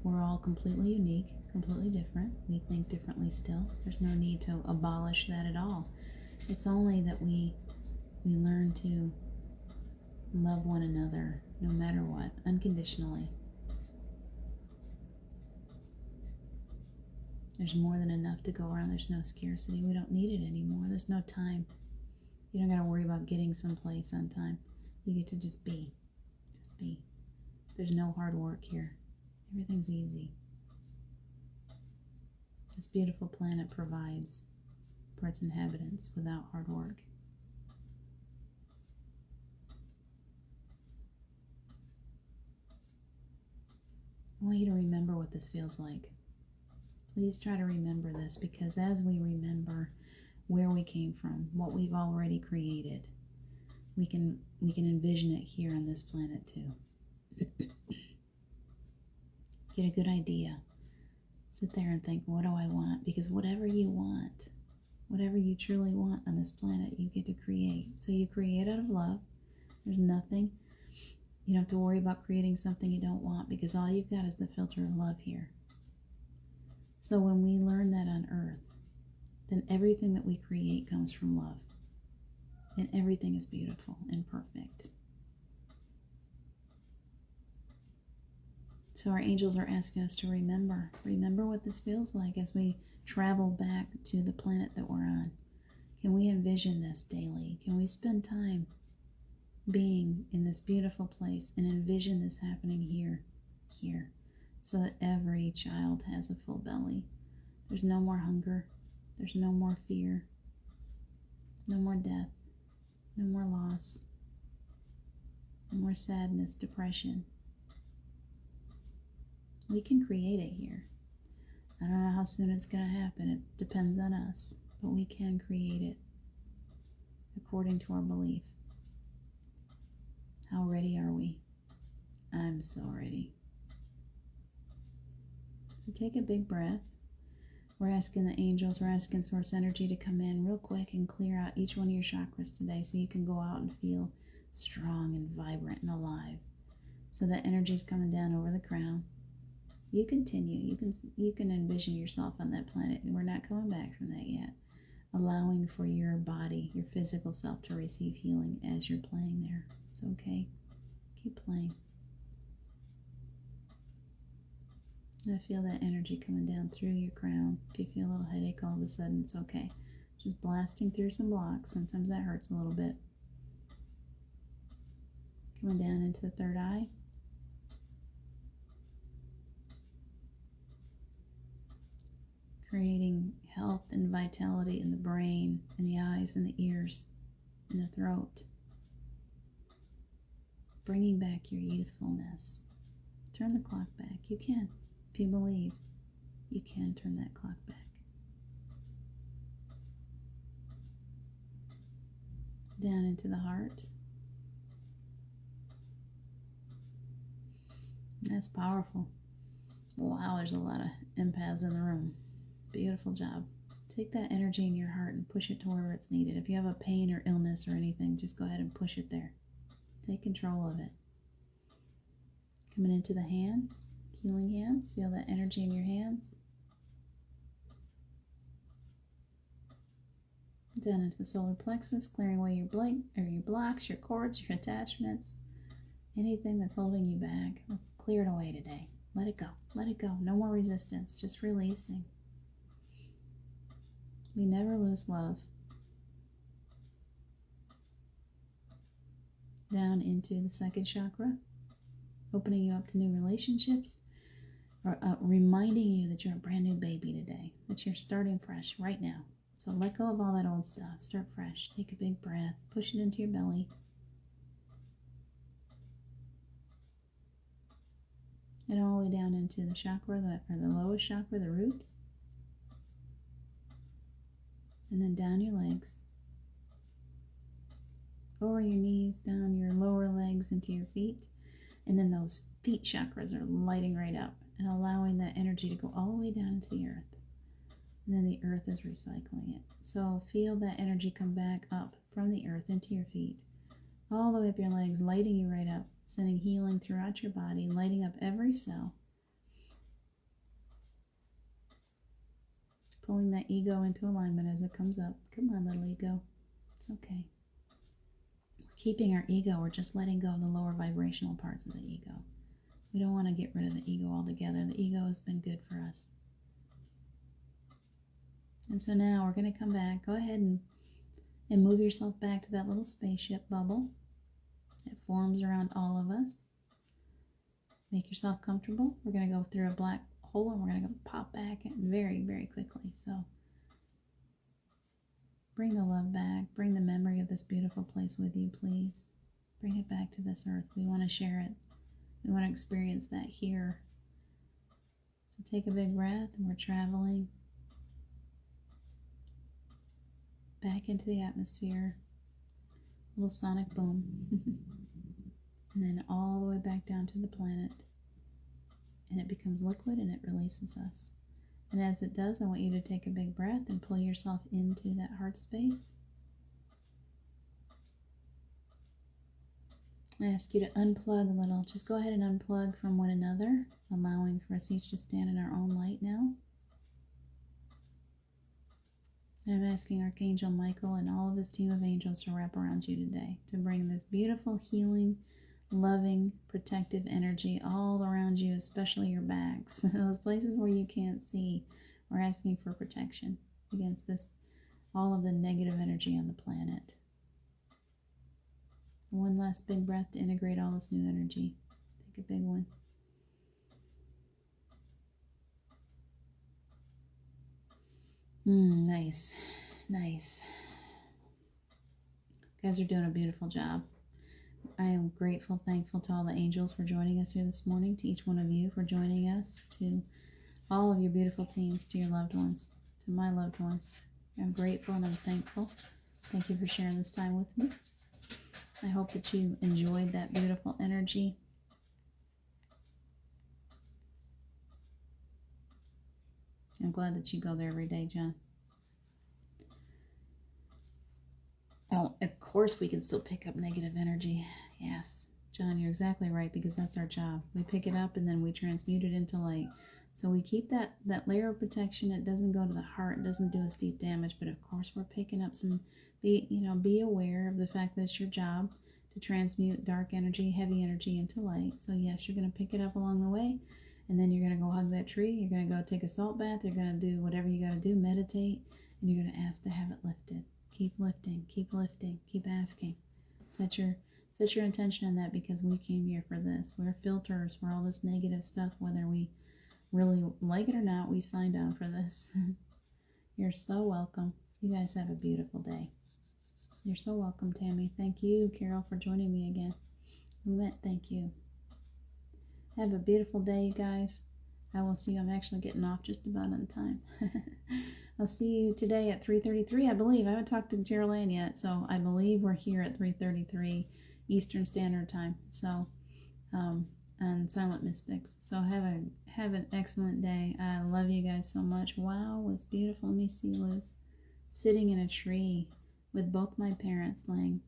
We're all completely unique, completely different. We think differently still. There's no need to abolish that at all. It's only that we learn to love one another no matter what, unconditionally. There's more than enough to go around. There's no scarcity. We don't need it anymore. There's no time. You don't got to worry about getting someplace on time. You get to just be. Just be. There's no hard work here. Everything's easy. This beautiful planet provides for its inhabitants without hard work. I want you to remember what this feels like. Please try to remember this, because as we remember where we came from, what we've already created, we can envision it here on this planet too. Get a good idea. Sit there and think, what do I want? Because whatever you want, whatever you truly want on this planet, you get to create. So you create out of love. There's nothing. You don't have to worry about creating something you don't want, because all you've got is the filter of love here. So when we learn that on Earth, then everything that we create comes from love. And everything is beautiful and perfect. So our angels are asking us to remember what this feels like as we travel back to the planet that we're on. Can we envision this daily? Can we spend time being in this beautiful place and envision this happening here, so that every child has a full belly? There's no more hunger. There's no more fear. No more death. No more loss. No more sadness, depression. We can create it here. I don't know how soon it's going to happen. It depends on us. But we can create it according to our belief. How ready are we? I'm so ready. So take a big breath. We're asking the angels, we're asking source energy to come in real quick and clear out each one of your chakras today so you can go out and feel strong and vibrant and alive. So that energy is coming down over the crown. You continue. You can envision yourself on that planet, and we're not coming back from that yet. Allowing for your body, your physical self, to receive healing as you're playing there. It's okay. Keep playing. I feel that energy coming down through your crown. If you feel a little headache all of a sudden, it's okay. Just blasting through some blocks. Sometimes that hurts a little bit. Coming down into the third eye. Creating health and vitality in the brain, in the eyes, and the ears, in the throat. Bringing back your youthfulness. Turn the clock back. You can. If you believe, you can turn that clock back. Down into the heart. That's powerful. Wow, there's a lot of empaths in the room. Beautiful job. Take that energy in your heart and push it to wherever it's needed. If you have a pain or illness or anything, just go ahead and push it there. Take control of it. Coming into the hands, healing hands. Feel that energy in your hands. Down into the solar plexus, clearing away your blocks, your cords, your attachments, anything that's holding you back. Let's clear it away today. Let it go. Let it go. No more resistance. Just releasing. We never lose love. Down into the second chakra, opening you up to new relationships, or reminding you that you're a brand new baby today, that you're starting fresh right now. So let go of all that old stuff. Start fresh. Take a big breath. Push it into your belly. And all the way down into the chakra, or the lowest chakra, the root. And then down your legs. Over your knees, down your lower legs into your feet. And then those feet chakras are lighting right up and allowing that energy to go all the way down into the earth. And then the earth is recycling it. So feel that energy come back up from the earth into your feet, all the way up your legs, lighting you right up, sending healing throughout your body, lighting up every cell. Pulling that ego into alignment as it comes up. Come on, little ego. It's okay. We're keeping our ego. We're just letting go of the lower vibrational parts of the ego. We don't want to get rid of the ego altogether. The ego has been good for us. And so now we're going to come back. Go ahead and move yourself back to that little spaceship bubble that forms around all of us. Make yourself comfortable. We're going to go through a black hole and we're going to go pop back very, very quickly. So bring the love back. Bring the memory of this beautiful place with you, please. Bring it back to this earth. We want to share it. We want to experience that here. So take a big breath and we're traveling back into the atmosphere. little sonic boom. And then all the way back down to the planet. And it becomes liquid and it releases us. And as it does, I want you to take a big breath and pull yourself into that heart space. I ask you to unplug a little. Just go ahead and unplug from one another, allowing for us each to stand in our own light now. And I'm asking Archangel Michael and all of his team of angels to wrap around you today, to bring this beautiful, healing, loving, protective energy all around you, especially your backs, those places where you can't see. We're asking for protection against this, all of the negative energy on the planet. One last big breath to integrate all this new energy. Take a big one. Nice. Nice. You guys are doing a beautiful job. I am grateful, thankful to all the angels for joining us here this morning, to each one of you for joining us, to all of your beautiful teams, to your loved ones, to my loved ones. I'm grateful and I'm thankful. Thank you for sharing this time with me. I hope that you enjoyed that beautiful energy. I'm glad that you go there every day, John. Oh, of course we can still pick up negative energy. Yes, John, you're exactly right, because that's our job. We pick it up and then we transmute it into light. So we keep that layer of protection. It doesn't go to the heart. It doesn't do us deep damage. But of course we're picking up some, be aware of the fact that it's your job to transmute dark energy, heavy energy into light. So yes, you're going to pick it up along the way. And then you're going to go hug that tree. You're going to go take a salt bath. You're going to do whatever you got to do, meditate. And you're going to ask to have it lifted. Keep lifting, keep asking. Set your intention on that, because we came here for this. We're filters for all this negative stuff, whether we really like it or not. We signed on for this. You're so welcome. You guys have a beautiful day. You're so welcome, Tammy. Thank you, Carol, for joining me again. Lynette, thank you. Have a beautiful day, you guys. I will see you. I'm actually getting off just about on time. I'll see you today at 3:33, I believe. I haven't talked to Gerald Ann yet, so I believe we're here at 3:33 Eastern Standard Time. So, on Silent Mystics. So have an excellent day. I love you guys so much. Wow, it was beautiful. Let me see, Liz. Sitting in a tree with both my parents laying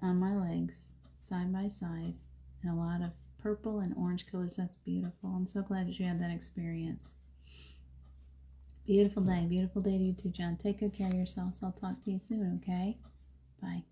on my legs, side by side, and a lot of purple and orange colors. That's beautiful. I'm so glad that you had that experience. Beautiful day to you too, John. Take good care of yourselves. I'll talk to you soon, okay? Bye.